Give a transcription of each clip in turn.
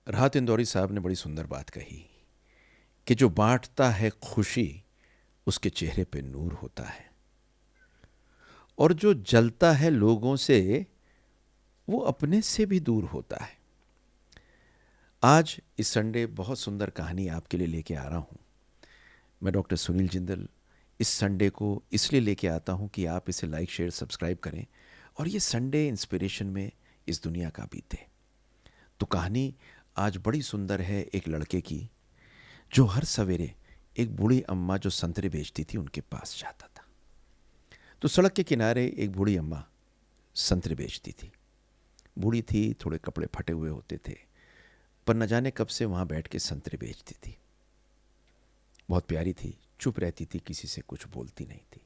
राहत इंदौरी साहब ने बड़ी सुंदर बात कही कि जो बांटता है खुशी उसके चेहरे पे नूर होता है, और जो जलता है लोगों से वो अपने से भी दूर होता है। आज इस संडे बहुत सुंदर कहानी आपके लिए लेके आ रहा हूं। मैं डॉक्टर सुनील जिंदल इस संडे को इसलिए लेके आता हूं कि आप इसे लाइक शेयर सब्सक्राइब करें और ये संडे इंस्पिरेशन में इस दुनिया का बीते। तो कहानी आज बड़ी सुंदर है एक लड़के की जो हर सवेरे एक बूढ़ी अम्मा जो संतरे बेचती थी उनके पास जाता था। तो सड़क के किनारे एक बूढ़ी अम्मा संतरे बेचती थी। बूढ़ी थी, थोड़े कपड़े फटे हुए होते थे, पर न जाने कब से वहां बैठ के संतरे बेचती थी। बहुत प्यारी थी, चुप रहती थी, किसी से कुछ बोलती नहीं थी।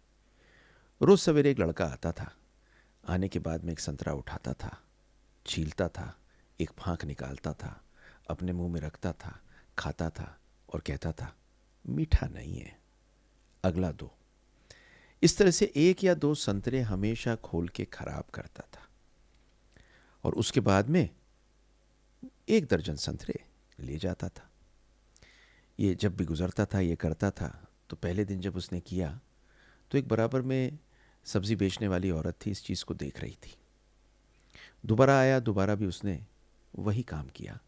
रोज सवेरे एक लड़का आता था। आने के बाद में एक संतरा उठाता था, छीलता था, एक फांक निकालता था, अपने मुंह में रखता था, खाता था और कहता था मीठा नहीं है, अगला दो। इस तरह से एक या दो संतरे हमेशा खोल के खराब करता था और उसके बाद में एक दर्जन संतरे ले जाता था। ये जब भी गुजरता था ये करता था। तो पहले दिन जब उसने किया तो एक बराबर में सब्जी बेचने वाली औरत थी, इस चीज़ को देख रही थी। दोबारा आया, दोबारा भी उसने वही काम किया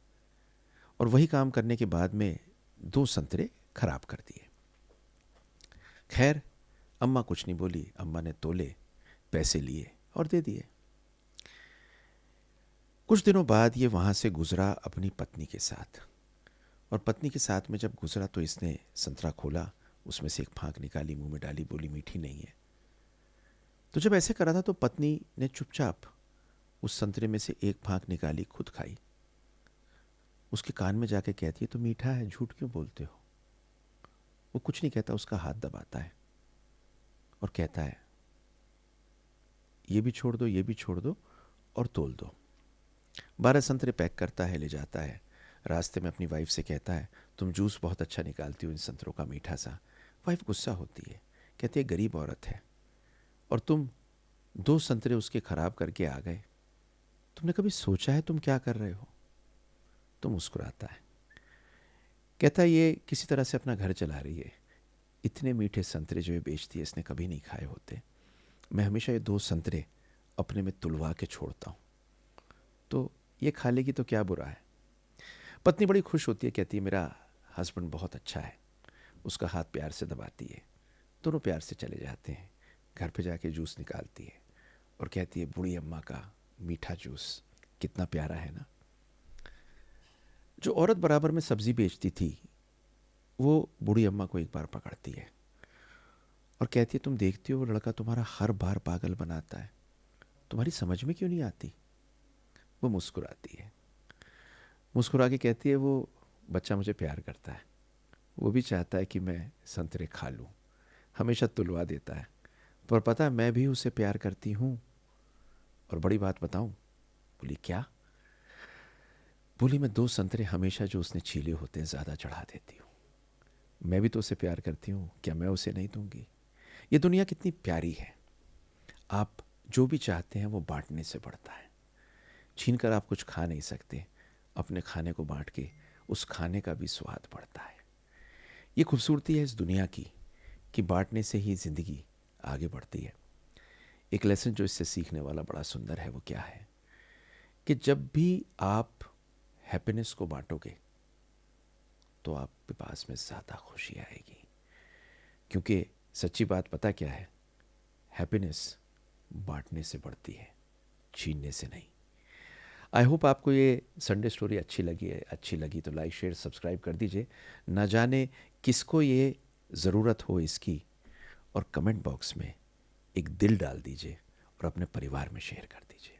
और वही काम करने के बाद में दो संतरे खराब कर दिए। खैर, अम्मा कुछ नहीं बोली। अम्मा ने तोले, पैसे लिए और दे दिए। कुछ दिनों बाद ये वहां से गुजरा अपनी पत्नी के साथ, और पत्नी के साथ में जब गुजरा तो इसने संतरा खोला, उसमें से एक फांक निकाली, मुंह में डाली, बोली मीठी नहीं है। तो जब ऐसे करा था तो पत्नी ने चुपचाप उस संतरे में से एक फांक निकाली, खुद खाई। उसके कान में जाके कहती है तो मीठा है, झूठ क्यों बोलते हो। वो कुछ नहीं कहता, उसका हाथ दबाता है और कहता है ये भी छोड़ दो, ये भी छोड़ दो और तोल दो। 12 संतरे पैक करता है, ले जाता है। रास्ते में अपनी वाइफ से कहता है तुम जूस बहुत अच्छा निकालती हो इन संतरों का, मीठा सा। वाइफ गुस्सा होती है, कहती है गरीब औरत है और तुम दो संतरे उसके खराब करके आ गए। तुमने कभी सोचा है तुम क्या कर रहे हो। तो मुस्कुराता है, कहता है ये किसी तरह से अपना घर चला रही है। इतने मीठे संतरे जो ये बेचती है इसने कभी नहीं खाए होते। मैं हमेशा ये दो संतरे अपने में तुलवा के छोड़ता हूँ, तो ये खा लेगी तो क्या बुरा है। पत्नी बड़ी खुश होती है, कहती है मेरा हस्बैंड बहुत अच्छा है। उसका हाथ प्यार से दबाती है, दोनों प्यार से चले जाते हैं। घर पे जाके जूस निकालती है और कहती है बूढ़ी अम्मा का मीठा जूस कितना प्यारा है ना। जो औरत बराबर में सब्जी बेचती थी वो बूढ़ी अम्मा को एक बार पकड़ती है और कहती है तुम देखती हो वो लड़का तुम्हारा हर बार पागल बनाता है, तुम्हारी समझ में क्यों नहीं आती। वो मुस्कुराती है, मुस्कुरा के कहती है वो बच्चा मुझे प्यार करता है, वो भी चाहता है कि मैं संतरे खा लूं, हमेशा तुलवा देता है, पर पता है मैं भी उसे प्यार करती हूँ। और बड़ी बात बताऊं। बोली क्या। बोली मैं दो संतरे हमेशा जो उसने छीले होते हैं ज़्यादा चढ़ा देती हूँ। मैं भी तो उसे प्यार करती हूँ, क्या मैं उसे नहीं दूंगी। ये दुनिया कितनी प्यारी है। आप जो भी चाहते हैं वो बांटने से बढ़ता है। छीन कर आप कुछ खा नहीं सकते, अपने खाने को बांट के उस खाने का भी स्वाद बढ़ता है। ये खूबसूरती है इस दुनिया की कि बांटने से ही ज़िंदगी आगे बढ़ती है। एक लेसन जो इससे सीखने वाला बड़ा सुंदर है वो क्या है कि जब भी आप हैप्पीनेस को बांटोगे तो आपके पास में ज़्यादा खुशी आएगी। क्योंकि सच्ची बात पता क्या है, हैप्पीनेस बांटने से बढ़ती है, छीनने से नहीं। आई होप आपको ये संडे स्टोरी अच्छी लगी तो लाइक शेयर सब्सक्राइब कर दीजिए। न जाने किसको ये ज़रूरत हो इसकी, और कमेंट बॉक्स में एक दिल डाल दीजिए और अपने परिवार में शेयर कर दीजिए।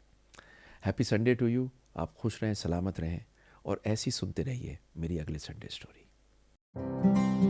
Happy Sunday to you. आप खुश रहें, सलामत रहें और ऐसी सुनते रहिए मेरी अगली संडे स्टोरी।